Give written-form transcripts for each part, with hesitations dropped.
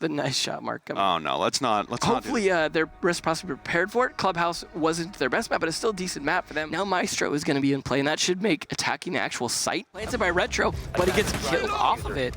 the nice shot mark coming. Oh no, let's not. Hopefully they're reciprocally prepared for it. Clubhouse wasn't their best map, but it's still a decent map for them. Now Maestro is going to be in play, and that should make attacking the actual site. Planted by Retro, but he gets killed off of it.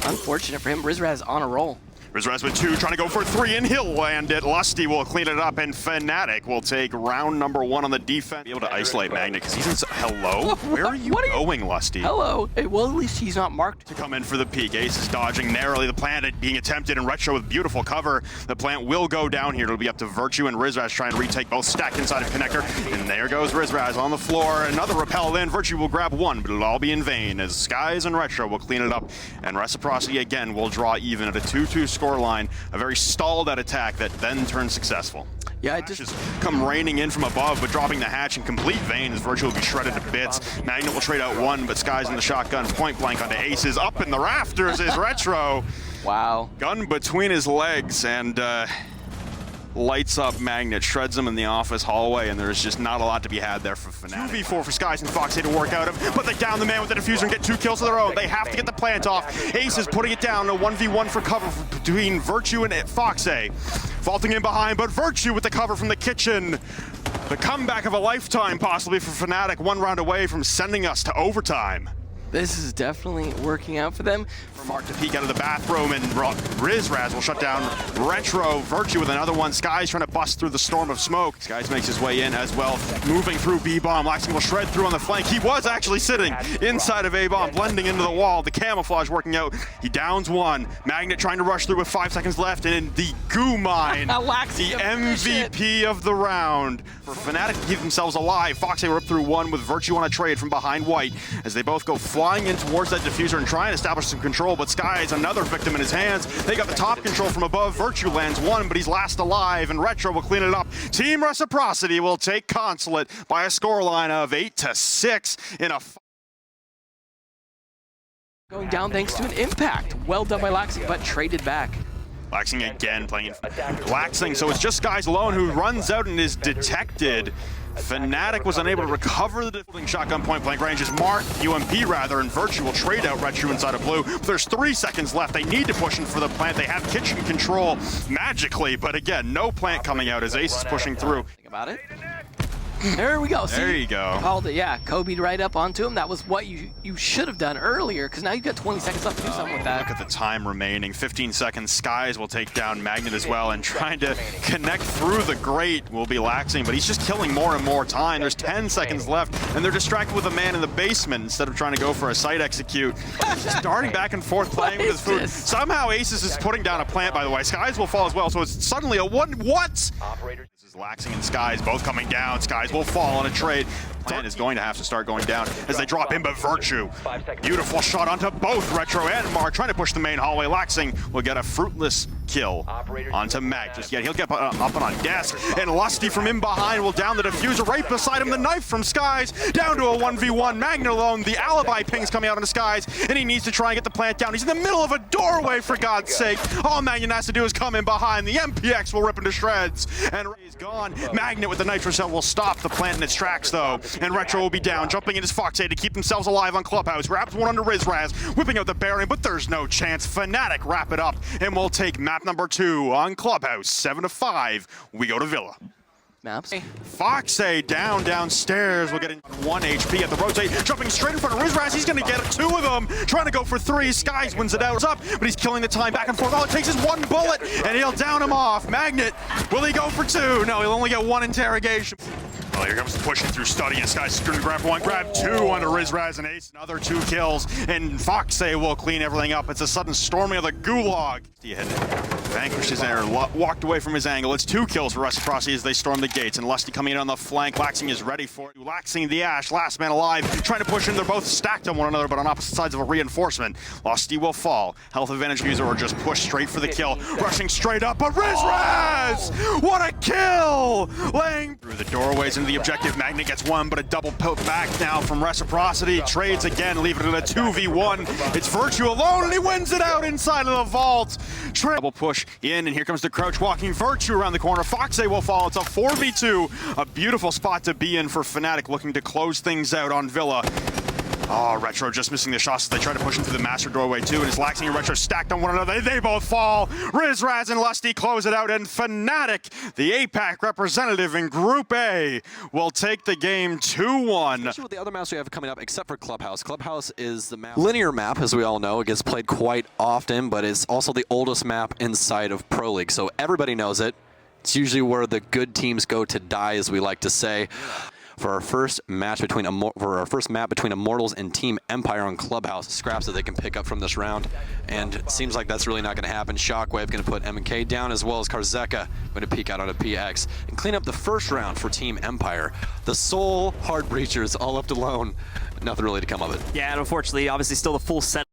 Unfortunate for him. Rizraz on a roll. Rizraz with 2, trying to go for 3, and he'll land it. Lusty will clean it up, and Fnatic will take round number 1 on the defense. Be able to isolate Magnet, because he's in... Hello? Where are you going, Lusty? Hello? Hey, well, at least he's not marked. To come in for the peek. Ace is dodging narrowly. The plant being attempted, and Retro with beautiful cover. The plant will go down here. It'll be up to Virtue and Rizraz trying to retake both stacked inside of Connector. And there goes Rizraz on the floor. Another repel in. Virtue will grab 1, but it'll all be in vain, as Skies and Retro will clean it up. And Reciprocity again will draw even at a 2-2 scoreline. A very stalled out attack that then turns successful. Yeah, it just come raining in from above, but dropping the hatch in complete vain as Virtue will be shredded to bits. Magnet will trade out 1, but Skies in the shotgun, point blank onto Aces. Up in the rafters is Retro. Wow. Gun between his legs and lights up Magnet, shreds him in the office hallway, and there's just not a lot to be had there for Fnatic. 2v4 for Skies and Foxy to work out of, but they down the man with the diffuser and get 2 kills of their own. They have to get the plant off. Ace is putting it down, a 1v1 for cover between Virtue and Foxy. Vaulting in behind, but Virtue with the cover from the kitchen. The comeback of a lifetime possibly for Fnatic, 1 round away from sending us to overtime. This is definitely working out for them. Mark to peek out of the bathroom, and Rizraz will shut down Retro. Virtue with another one. Skies trying to bust through the storm of smoke. Skies makes his way in as well, moving through B-bomb. Laxing will shred through on the flank. He was actually sitting inside of A-bomb, blending into the wall. The camouflage working out. He downs 1. Magnet trying to rush through with 5 seconds left, and in the goo mine, the MVP of the round. For Fnatic to keep themselves alive, Foxy ripped through 1 with Virtue on a trade from behind White, as they both go flying in towards that diffuser and try and establish some control, but Skies, another victim in his hands. They got the top control from above. Virtue lands 1, but he's last alive, and Retro will clean it up. Team Reciprocity will take Consulate by a scoreline of 8-6 in a... Going down thanks to an impact. Well done by Laxing, but traded back. Laxing again playing Laxing, so it's just Skies alone who runs out and is detected. Fnatic was unable to recover the defending shotgun point blank range as Mark, UMP rather, and Virtue will trade out Retro inside of blue. But there's 3 seconds left. They need to push in for the plant. They have kitchen control magically, but again, no plant coming out as Ace is pushing through. Think about it. There we go. See, there you go. Called it, yeah. Kobe'd right up onto him. That was what you should have done earlier, because now you've got 20 seconds left to do something with that. Look at the time remaining. 15 seconds. Skies will take down Magnet as well, and trying to connect through the grate will be Laxing, but he's just killing more and more time. There's 10 seconds left, and they're distracted with a man in the basement instead of trying to go for a site execute. Starting back and forth playing with his food. This? Somehow Aces is putting down a plant, by the way. Skies will fall as well, so it's suddenly a 1. What? This is Laxing and Skies both coming down. Skies will fall on a trade. Plant is going to have to start going down as they drop in, but Virtue. Beautiful shot onto both Retro and Mark, trying to push the main hallway. Laxing will get a fruitless kill onto Mag. Just yet he'll get up and on desk, and Lusty from in behind will down the diffuser. Right beside him, the knife from Skies, down to a 1v1. Magnet alone, the alibi pings coming out on the Skies, and he needs to try and get the plant down. He's in the middle of a doorway, for God's sake. All Magnet has to do is come in behind. The MPX will rip into shreds, and Ray is gone. Magnet with the nitro cell will stop the plant in its tracks though, and Retro will be down, jumping in his Foxy to keep themselves alive on Clubhouse. Grabs 1 under Rizraz, whipping out the Baron, but there's no chance. Fnatic wrap it up, and we'll take map number 2 on Clubhouse. 7-5, we go to Villa. Maps. Foxy downstairs. We'll get in 1 HP at the rotate, jumping straight in front of Rizraz. He's going to get 2 of them, trying to go for 3. Skies wins it out. It's up, but he's killing the time back and forth. All it takes is 1 bullet, and he'll down him off. Magnet, will he go for 2? No, he'll only get 1 interrogation. Well, here comes the pushing through Study, and Skies is going to grab 1, grab 2 onto Rizraz and Ace. Another 2 kills, and Foxy will clean everything up. It's a sudden storming of the gulag. He had vanquished his air, walked away from his angle. It's 2 kills for Reciprocity as they storm the gates, and Lusty coming in on the flank. Laxing is ready for it. Laxing the Ash, last man alive, trying to push in. They're both stacked on one another, but on opposite sides of a reinforcement. Lusty will fall. Health advantage user or just push straight for the kill. Rushing straight up, but Rizraz! What a kill! Laying through the doorways into the objective. Magnet gets 1, but a double poke back now from Reciprocity. Trades again, leaving it at a 2v1. It's Virtue alone, and he wins it out inside of the vault. Double push in, and here comes the crouch walking Virtue around the corner. Foxy will fall. It's a 4v2. A beautiful spot to be in for Fnatic, looking to close things out on Villa. Oh, Retro just missing the shots as they try to push him through the master doorway too, and it's Laxing and Retro stacked on one another. They both fall. Riz, Raz, and Lusty close it out, and Fnatic, the APAC representative in Group A, will take the game 2-1. Especially with the other maps we have coming up, except for Clubhouse. Clubhouse is the linear map, as we all know. It gets played quite often, but it's also the oldest map inside of Pro League, so everybody knows it. It's usually where the good teams go to die, as we like to say. For our first match between map between Immortals and Team Empire on Clubhouse, scraps that they can pick up from this round, and it seems like that's really not going to happen. Shockwave going to put MK down, as well as Karzeka going to peek out on a PX and clean up the first round for Team Empire. The sole hard breachers all left alone. Nothing really to come of it. Yeah, and unfortunately, obviously still the full set.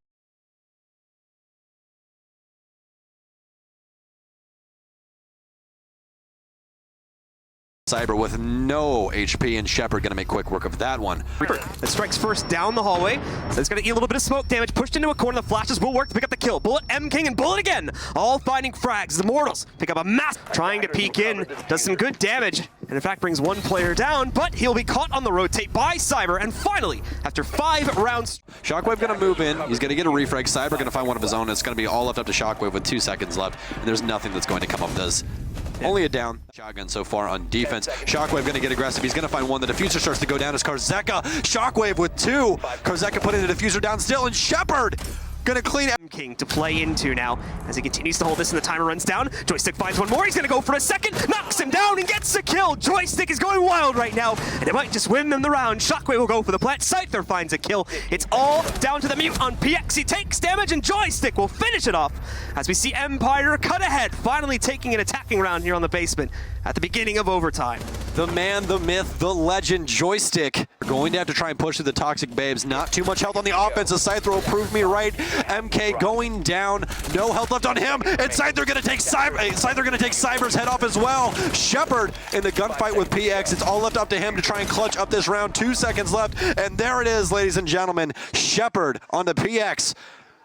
Cyber with no HP, and Shepard going to make quick work of that one. It strikes first down the hallway, so it's going to eat a little bit of smoke damage, pushed into a corner. The flashes will work to pick up the kill. Bullet, M-King, and Bullet again, all finding frags. The Immortals pick up a mass, trying to peek in, does some good damage, and in fact brings one player down, but he'll be caught on the rotate by Cyber, and finally, after 5 rounds... Shockwave going to move in, he's going to get a refrag. Cyber going to find one of his own. It's going to be all left up to Shockwave with 2 seconds left, and there's nothing that's going to come of this. Only a down shotgun so far on defense. Shockwave going to get aggressive. He's going to find one. The diffuser starts to go down as Karzeka. Shockwave with 2. Karzeka putting the diffuser down still, and Shepard going to clean up. King to play into now as he continues to hold this and the timer runs down. Joystick finds one more. He's going to go for a second, knocks him down and gets the kill. Joystick is going wild right now, and it might just win them the round. Shockwave will go for the plant. Scyther finds a kill. It's all down to the mute on PX. He takes damage, and Joystick will finish it off as we see Empire cut ahead, finally taking an attacking round here on the basement at the beginning of overtime. The man, the myth, the legend, Joystick. We're going to have to try and push through the Toxic Babes. Not too much health on the offense. Scyther will prove me right. MK going down. No health left on him. And Scyther going to take Cyber's head off as well. Shepard in the gunfight with PX. It's all left up to him to try and clutch up this round. 2 seconds left. And there it is, ladies and gentlemen. Shepard on the PX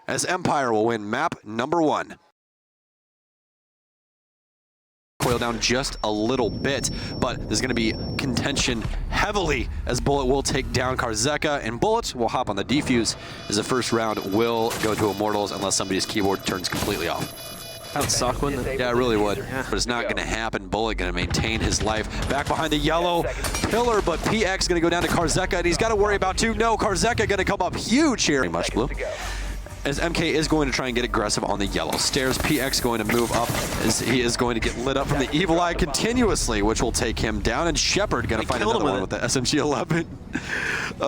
as Empire will win map number 1. Coil down just a little bit, but there's going to be contention heavily as Bullet will take down Karzeka, and Bullet will hop on the defuse as the first round will go to Immortals unless somebody's keyboard turns completely off. That would suck, wouldn't it? Yeah, it really would. Yeah. But it's not going to happen. Bullet going to maintain his life. Back behind the yellow pillar, but PX going to go down to Karzeka, and he's got to worry about 2. No, Karzeka going to come up huge here. Very much blue. As MK is going to try and get aggressive on the yellow stairs. PX going to move up as he is going to get lit up from the Evil Eye continuously, which will take him down. And Shepard going to find another one with the SMG-11.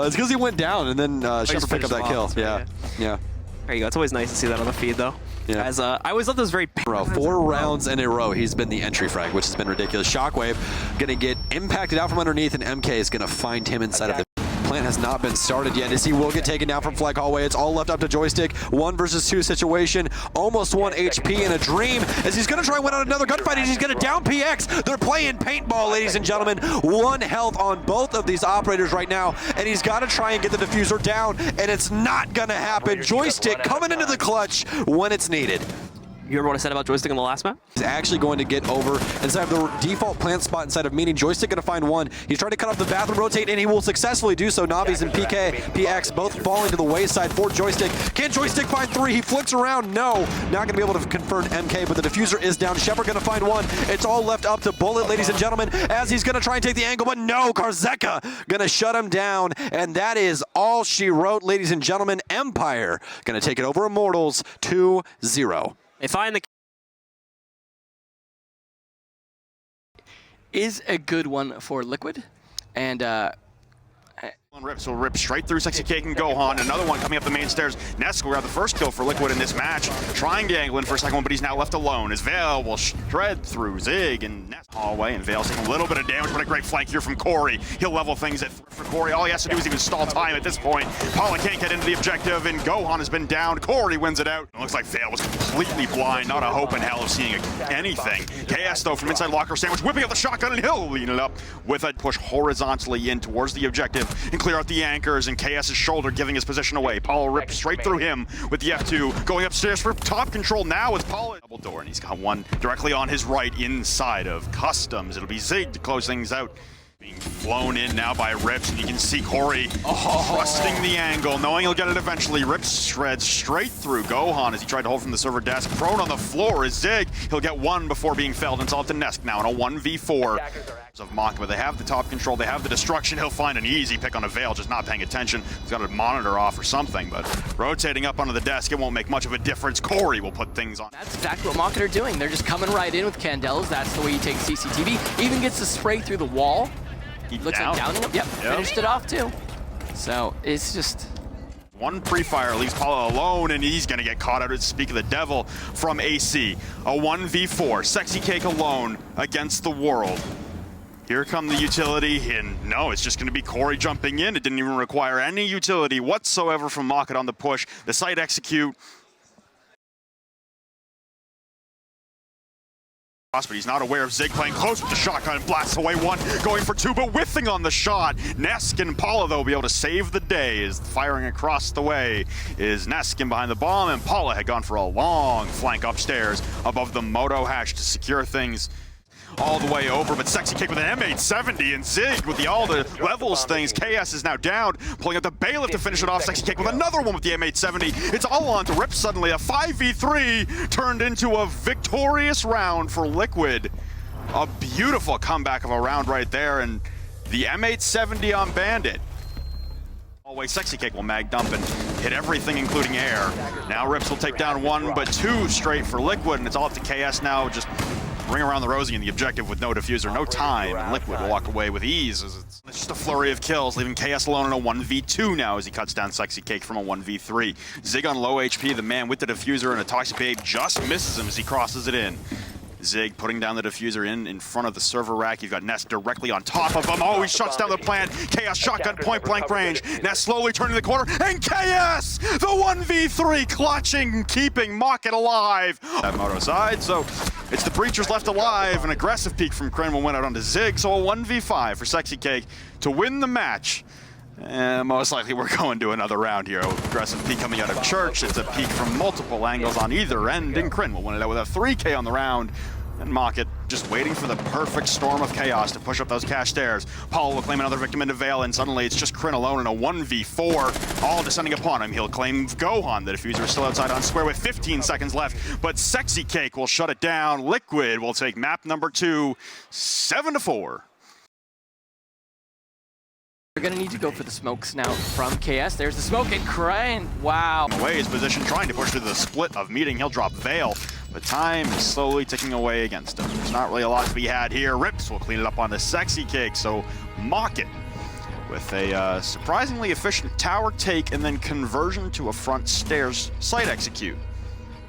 It's because he went down, and then Shepard picked up that kill. Yeah. There you go. It's always nice to see that on the feed, though. Yeah. As I always love those very... 4 rounds in a row, he's been the entry frag, which has been ridiculous. Shockwave going to get impacted out from underneath, and MK is going to find him inside of the... Plant has not been started yet as he will get taken down from Flag Hallway. It's all left up to Joystick. 1 versus 2 situation. Almost 1 HP in a dream as he's going to try and win out another gunfight, and he's going to down PX. They're playing paintball, ladies and gentlemen. 1 health on both of these operators right now, and he's got to try and get the diffuser down, and it's not going to happen. Joystick coming into the clutch when it's needed. You remember what I said about Joystick on the last map? He's actually going to get over inside of the default plant spot inside of meeting. Joystick going to find one. He's trying to cut off the bathroom rotate, and he will successfully do so. Navi's and PX both falling to the wayside for Joystick. Can Joystick find 3? He flicks around. No, not going to be able to confirm MK, but the diffuser is down. Shepard going to find 1. It's all left up to Bullet, ladies and gentlemen, as he's going to try and take the angle, but no, Karzeka going to shut him down, and that is all she wrote, ladies and gentlemen. Empire going to take it over Immortals 2-0. They find the... Is a good one for Liquid, and Rips will rip straight through Sexy Cake and Gohan. Another one coming up the main stairs. Ness will grab the first kill for Liquid in this match. Trying to angle in for a second one, but he's now left alone as Vale will shred through Zig and Ness hallway, and Vale's taking a little bit of damage, but a great flank here from Corey. He'll level things for Corey. All he has to do is even stall time at this point. Paula can't get into the objective, and Gohan has been downed. Corey wins it out. It looks like Vale was completely blind, not a hope in hell of seeing anything. KS, though, from inside locker sandwich, whipping out the shotgun, and he'll lead it up with a push horizontally in towards the objective and clear out the anchors, and KS's shoulder giving his position away. Paulo ripped straight through him with the F2, going upstairs for top control now with Paulo. Double door, and he's got one directly on his right inside of Customs. It'll be Zig to close things out. Being flown in now by Rips, and you can see Corey trusting the angle, knowing he'll get it eventually. Rips shreds straight through Gohan as he tried to hold from the server desk. Prone on the floor is Zig. He'll get one before being felled, and it's all up to Nesk now in a 1v4 of Mach, but they have the top control, they have the destruction. He'll find an easy pick on a Veil, just not paying attention. He's got a monitor off or something, but rotating up onto the desk, it won't make much of a difference. Corey will put things on. That's exactly what Mach are doing. They're just coming right in with Candles. That's the way you take CCTV. Even gets the spray through the wall. Looks like downing him. Yep, finished it off too. So it's just... One pre-fire leaves Paula alone, and he's going to get caught out at Speak of the Devil from AC. A 1v4, Sexy Cake alone against the world. Here come the utility, and no, it's just going to be Corey jumping in. It didn't even require any utility whatsoever from Mocket on the push. The site execute. But he's not aware of Zig playing close with the shotgun and blasts away one, going for two, but whiffing on the shot. Nesk and Paula, though, will be able to save the day as firing across the way is Nesk in behind the bomb, and Paula had gone for a long flank upstairs above the Moto hash to secure things all the way over, but Sexy Cake with an M870 and Zig with the Alda levels things. KS is now down, pulling out the Bailiff to finish it off. Sexy Cake with another one with the M870. It's all on to Rip suddenly. A 5v3 turned into a victorious round for Liquid. A beautiful comeback of a round right there, and the M870 on Bandit. Always Sexy Cake will mag dump and hit everything, including air. Now Rips will take down one, but two straight for Liquid, and it's all up to KS now. Just ring around the Rosie and the objective with no diffuser, no time, and Liquid will walk away with ease. It's just a flurry of kills, leaving KS alone in a 1v2 now as he cuts down Sexy Cake from a 1v3. Zig on low HP, the man with the diffuser, and a Toxic Babe just misses him as he crosses it in. Zig putting down the diffuser in front of the server rack. You've got Ness directly on top of him. Oh, he shuts down the plant. Chaos shotgun point blank range. Ness slowly turning the corner, and KS, the 1v3 clutching, keeping Mocket alive. That Moto side, so it's the Breachers left alive. An aggressive peek from Kryn will win out onto Zig, so a 1v5 for Sexy Cake to win the match. And most likely we're going to another round here. Aggressive peek coming out of Church. It's a peek from multiple angles on either end, and Kryn will win it out with a 3K on the round. And Mocket just waiting for the perfect storm of chaos to push up those cash stairs. Paul will claim another victim into Veil, and suddenly it's just Kryn alone in a 1v4, all descending upon him. He'll claim Gohan. The diffuser is still outside on square with 15 seconds left, but Sexy Cake will shut it down. Liquid will take map number 2, 7-4. They're gonna need to go for the smokes now from KS. There's the smoke, and Kryn, wow. Away his position, trying to push through the split of meeting. He'll drop Veil, but time is slowly ticking away against him. There's not really a lot to be had here. Rips will clean it up on the Sexy Cake, so Mocket with a surprisingly efficient tower take and then conversion to a front stairs site execute.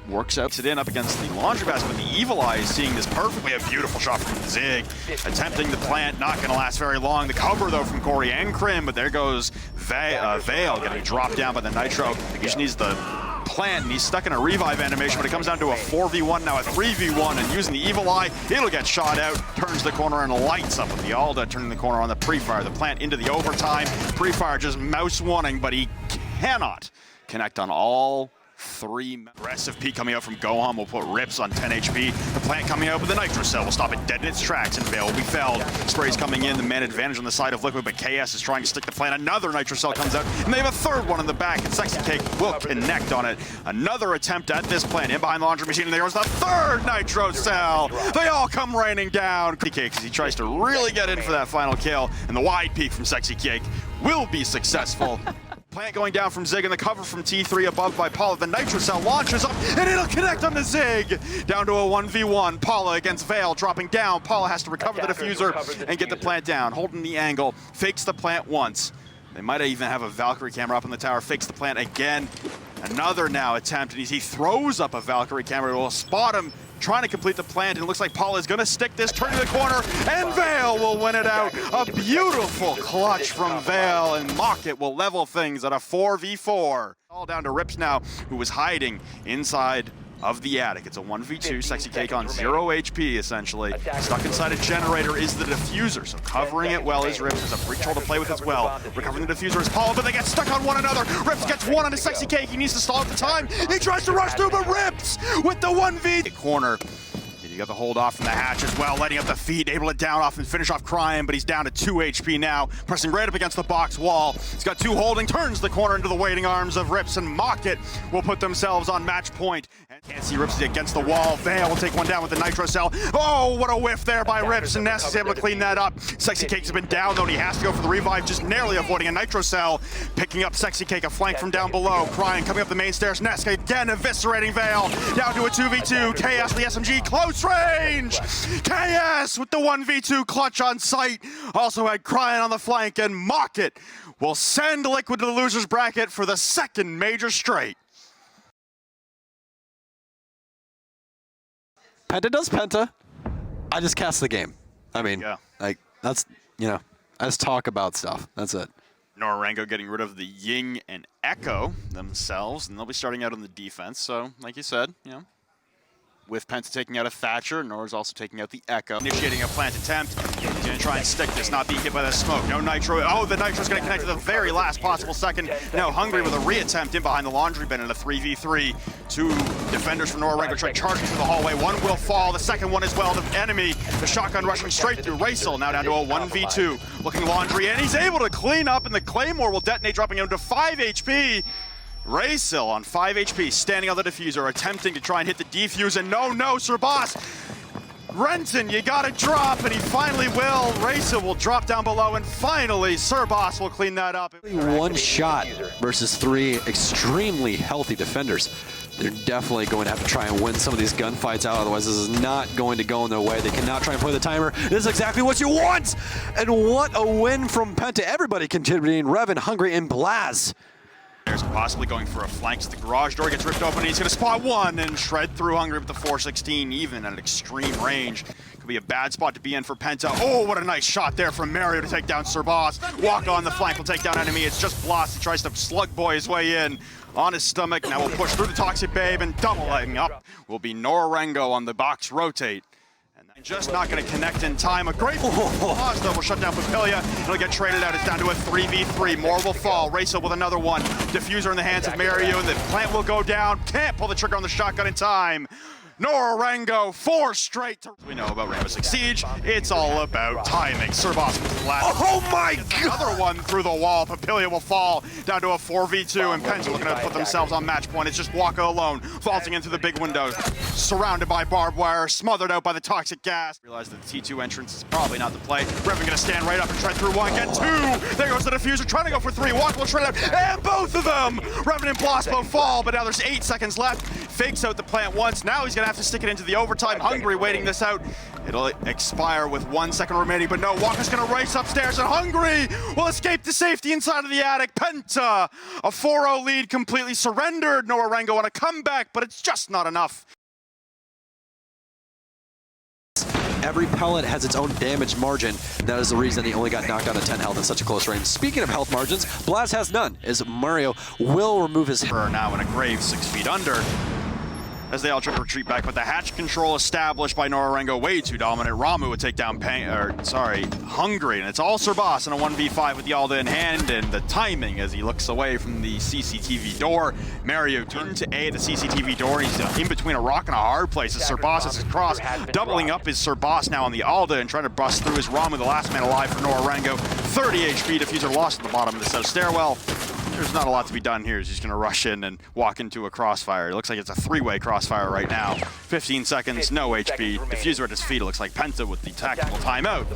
Works out it in up against the laundry basket, but the Evil Eye is seeing this perfectly. A beautiful shot from Zig. Attempting the plant, not going to last very long. The cover, though, from Corey and Kryn, but there goes Veil getting dropped down by the Nitro. He just needs the plant, and he's stuck in a revive animation, but it comes down to a 4v1, now a 3v1, and using the Evil Eye, it'll get shot out, turns the corner, and lights up with the Alda turning the corner on the pre-fire. The plant into the overtime. Pre-fire just mouse wanting, but he cannot connect on all 3. Aggressive peek coming out from Gohan will put Rips on 10 HP. The plant coming out with the Nitro Cell will stop it dead in its tracks, and Veil will be felled. Sprays coming in, the man advantage on the side of Liquid, but KS is trying to stick the plant. Another Nitro Cell comes out, and they have a third one in the back, and Sexy Cake will connect on it. Another attempt at this plant in behind the laundry machine, and there goes the third Nitro Cell. They all come raining down. Cake as he tries to really get in for that final kill, and the wide peek from Sexy Cake will be successful. Plant going down from Zig, and the cover from T3 above by Paula. The Nitro Cell launches up, and it'll connect on the Zig. Down to a 1v1. Paula against Veil, dropping down. Paula has to recover the diffuser and get the plant down. Holding the angle, fakes the plant once. They might even have a Valkyrie camera up in the tower, fakes the plant again. Another now attempt, and he throws up a Valkyrie camera. It will spot him trying to complete the plant, and it looks like Paula is going to stick this, turning the corner, and Veil will win it out. A beautiful clutch from Veil, and Mocket will level things at a 4v4. All down to Rips now, who was hiding inside of the attic. It's a 1v2, Sexy Cake on 0 HP, essentially. Stuck inside a generator is the diffuser, so covering it well is Rips. Has a breach hole to play with as well. Recovering the diffuser is Paula, but they get stuck on one another. Rips gets one on his Sexy Cake. He needs to stall at the time. He tries to rush through, but Rips with the 1v. Corner. It You got the hold off from the hatch as well, letting up the feet, able to down off and finish off Cryan, but he's down to 2 HP now, pressing right up against the box wall. He's got 2 holding, turns the corner into the waiting arms of Rips, and Mocket will put themselves on match point. And can't see Rips against the wall. Vale will take one down with the Nitro Cell. Oh, what a whiff there by Rips, and Ness is able to clean that up. Sexy Cake's been down though, and he has to go for the revive, just narrowly avoiding a Nitro Cell. Picking up Sexy Cake, a flank from down below. Cryan coming up the main stairs. Ness again eviscerating Vale, down to a 2v2. KS the SMG, close range! KS with the 1v2 clutch on site. Also had Cryan on the flank, and Mocket will send Liquid to the loser's bracket for the 2nd major straight. Penta does Penta. I just cast the game. I mean, Yeah. like, that's, you know, I just talk about stuff. That's it. Norango getting rid of the Ying and Echo themselves, and they'll be starting out on the defense. So, like you said, you know, with Penta taking out a Thatcher, Nora's also taking out the Echo. Initiating a plant attempt. He's going to try and stick this, not being hit by the smoke. No Nitro. Oh, the Nitro's going to connect at the very last possible second. Now Hungry with a reattempt in behind the laundry bin in a 3v3. 2 defenders from Norango try charging through the hallway. One will fall, the second one as well. The enemy, the shotgun rushing straight through. Raisel now down to a 1v2. Looking laundry, and he's able to clean up, and the Claymore will detonate, dropping him to 5 HP. Raisel on 5 HP, standing on the diffuser, attempting to try and hit the defuse, and no, Sir Boss. Renton, you gotta drop, and he finally will. Raisel will drop down below, and finally, Sir Boss will clean that up. 1 shot versus 3 extremely healthy defenders. They're definitely going to have to try and win some of these gunfights out, otherwise this is not going to go in their way. They cannot try and play the timer. This is exactly what you want! And what a win from Penta. Everybody contributing. Revan, Hungry, and Blaz. There's possibly going for a flank. The garage door gets ripped open, and he's going to spot one and shred through Hungry with the 416, even at extreme range. Could be a bad spot to be in for Penta. Oh, what a nice shot there from Mario to take down Sir Boss. Walk on the flank will take down enemy. It's just Bloss. He tries to slug boy his way in on his stomach. Now we'll push through the Toxic Babe, and doubling up will be Norango on the box rotate. Just not going to connect in time. A great pause, though, will shut down Papilia. It'll get traded out. It's down to a 3v3. More will fall. Raisel with another one. Diffuser in the hands of Mario. The plant will go down. Can't pull the trigger on the shotgun in time. Norango, 4 straight. We know about Rainbow Six Siege. It's all about timing. Sir Boss with the last. Oh my god! Another one through the wall. Papilia will fall down to a 4v2, and Penta looking to put themselves on match point. It's just Waka alone, vaulting into the big windows, surrounded by barbed wire, smothered out by the toxic gas. Realize that the T2 entrance is probably not the play. Revan gonna stand right up and shred through 1, get 2. There goes the diffuser, trying to go for 3. Waka will shred out, and both of them! Revan and Bloss both fall, but now there's 8 seconds left. Fakes out the plant once. Now he's gonna have to stick it into the overtime. Hungry waiting this out. It'll expire with 1 second remaining, but no, Waka's gonna race upstairs, and Hungry will escape to safety inside of the attic. Penta, a 4-0 lead, completely surrendered. Norango on a comeback, but it's just not enough. Every pellet has its own damage margin. That is the reason he only got knocked down to 10 health in such a close range. Speaking of health margins, Blaz has none, as Mario will remove his... For now in a grave 6 feet under, as they all try to retreat back, but the hatch control established by Norango, way too dominant. Ramu would take down Hungry, and it's all Sir Boss in a 1v5 with the Alda in hand, and the timing as he looks away from the CCTV door. Mario into A, the CCTV door, and he's in between a rock and a hard place as Sir Boss has his cross. Doubling up is Sir Boss now on the Alda and trying to bust through his Ramu, the last man alive for Norango. 30 HP, diffuser lost at the bottom of the south stairwell. There's not a lot to be done here. He's just going to rush in and walk into a crossfire. It looks like it's a 3-way crossfire right now. 15 seconds, no HP. Diffuser at his feet. It looks like Penta with the tactical timeout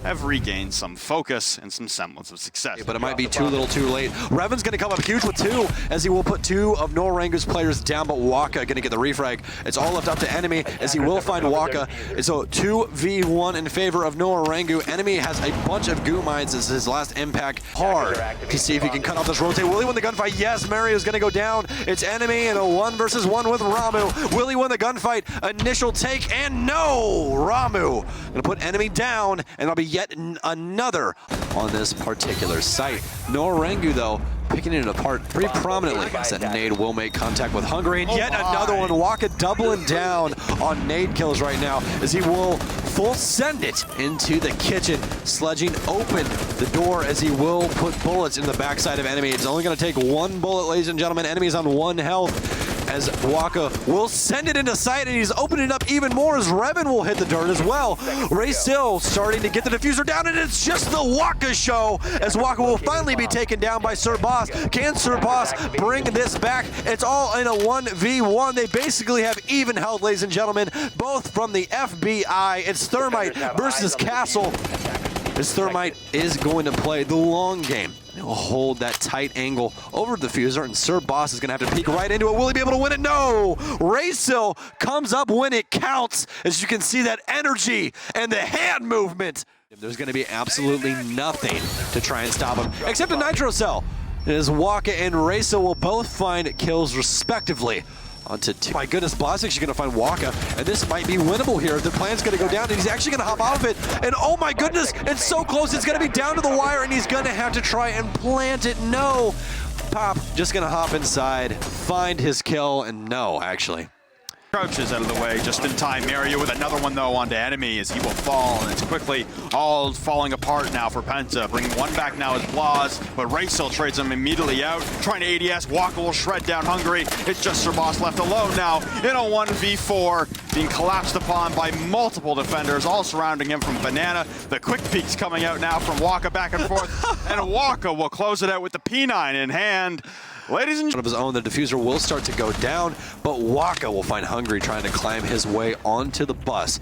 have regained some focus and some semblance of success. But it might be too little too late. Revan's going to come up huge with 2, as he will put 2 of Norango's players down, but Waka going to get the refrag. It's all left up to Enemy, as he will find Waka. It's a 2v1 in favor of Norango. Enemy has a bunch of goo mines as his last impact. Hard to see if he can cut off this rotate. Will he win the gunfight? Yes, Mario's going to go down. It's Enemy in a 1 versus 1 with Ramu. Will he win the gunfight? Initial take, and no! Ramu going to put Enemy down, and it'll be yet another on this particular site. Norango, though, picking it apart pretty prominently. As that nade will make contact with Hungry, and yet another one. Waka doubling down on nade kills right now, as he will full send it into the kitchen, sledging open the door as he will put bullets in the backside of Enemy. It's only going to take 1 bullet, ladies and gentlemen. Enemy's on 1 health. as Waka will send it into sight, and he's opening up even more as Revan will hit the dirt as well. Ray still starting to get the diffuser down, and it's just the Waka show as Waka will finally be taken down by Sir Boss. Can Sir Boss bring this back? It's all in a 1v1. They basically have even health, ladies and gentlemen, both from the FBI. It's Thermite versus Castle. This Thermite is going to play the long game. He'll hold that tight angle over the diffuser, and Sir Boss is going to have to peek right into it. Will he be able to win it? No! Raysil comes up when it counts. As you can see, that energy and the hand movement. There's going to be absolutely nothing to try and stop him, except a Nitro Cell. As Waka and Raysil will both find kills respectively. Onto two. My goodness, Blazik's going to find Waka, and this might be winnable here. The plan's going to go down, and he's actually going to hop out of it. And oh my goodness, it's so close. It's going to be down to the wire, and he's going to have to try and plant it. No. Pop just going to hop inside, find his kill, and no, actually. Crouches out of the way just in time. Mario with another one though onto enemy as he will fall, and it's quickly all falling apart now for Penta. Bringing one back now is Blaz, but Raysil trades him immediately out. Trying to ADS, Waka will shred down Hungry. It's just Sir Boss left alone now in a 1v4, being collapsed upon by multiple defenders, all surrounding him from Banana. The quick peeks coming out now from Waka back and forth, and Waka will close it out with the P9 in hand. Ladies and of his own, the diffuser will start to go down, but Waka will find Hungry trying to climb his way onto the bus.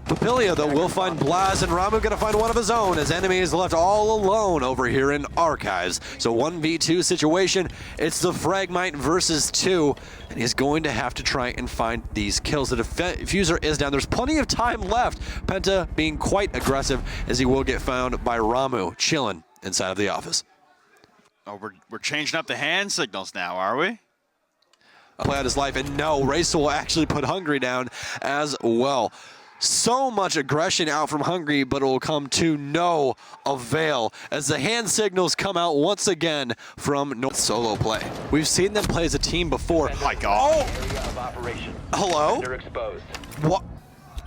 Papilia, though, will find Blaz, and Ramu gonna find one of his own as enemy is left all alone over here in Archives. So 1v2 situation, it's the Fragmite versus 2, and he's going to have to try and find these kills. The diffuser is down. There's plenty of time left. Penta being quite aggressive as he will get found by Ramu chilling inside of the office. oh, we're changing up the hand signals now, are we? Play out his life, and no, Raysil will actually put Hungry down as well. So much aggression out from Hungry, but it will come to no avail as the hand signals come out once again from North solo play. We've seen them play as a team before. Oh my God. Oh! Hello? What?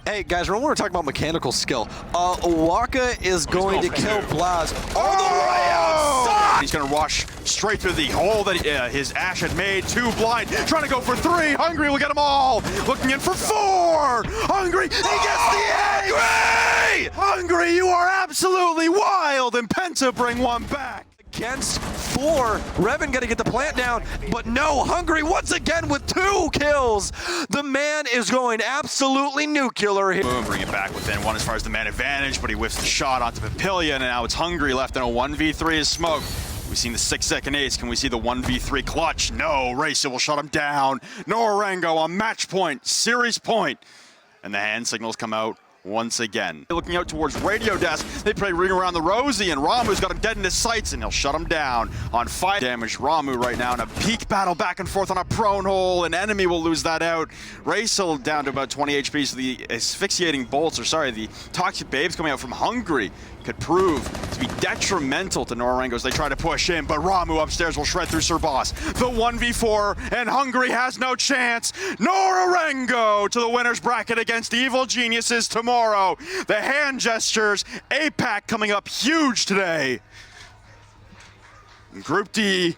Hey guys, remember we were talking about mechanical skill. Waka is going to kill Blaz all the way outside! He's gonna rush straight through the hole that his Ash had made. 2 blind, trying to go for 3. Hungry will get them all. Looking in for 4. Hungry, he gets the Hungry! Hungry, you are absolutely wild, and Penta bring one back. Against 4, Revan gonna get the plant down, but no, Hungry once again with 2 kills. The man is going absolutely nuclear here. Boom, bring it back within 1 as far as the man advantage, but he whiffs the shot onto Papilia, and now it's Hungry left in a 1v3 as Smoke. We've seen the 6-second ace. Can we see the 1v3 clutch? No, Raysil will shut him down. Norango on match point, series point. And the hand signals come out once again. Looking out towards Radio Desk, they play ring around the Rosie, and Ramu's got him dead in his sights, and he'll shut him down on 5 damage. Ramu right now in a peak battle back and forth on a prone hole, and enemy will lose that out. Raysil down to about 20 HP, so the asphyxiating bolts, or sorry, the toxic babes coming out from Hungry could prove to be detrimental to Norango as they try to push in, but Ramu upstairs will shred through Sir Boss. The 1v4, and Hungry has no chance. Norango to the winner's bracket against Evil Geniuses tomorrow. The hand gestures, APAC coming up huge today. Group D,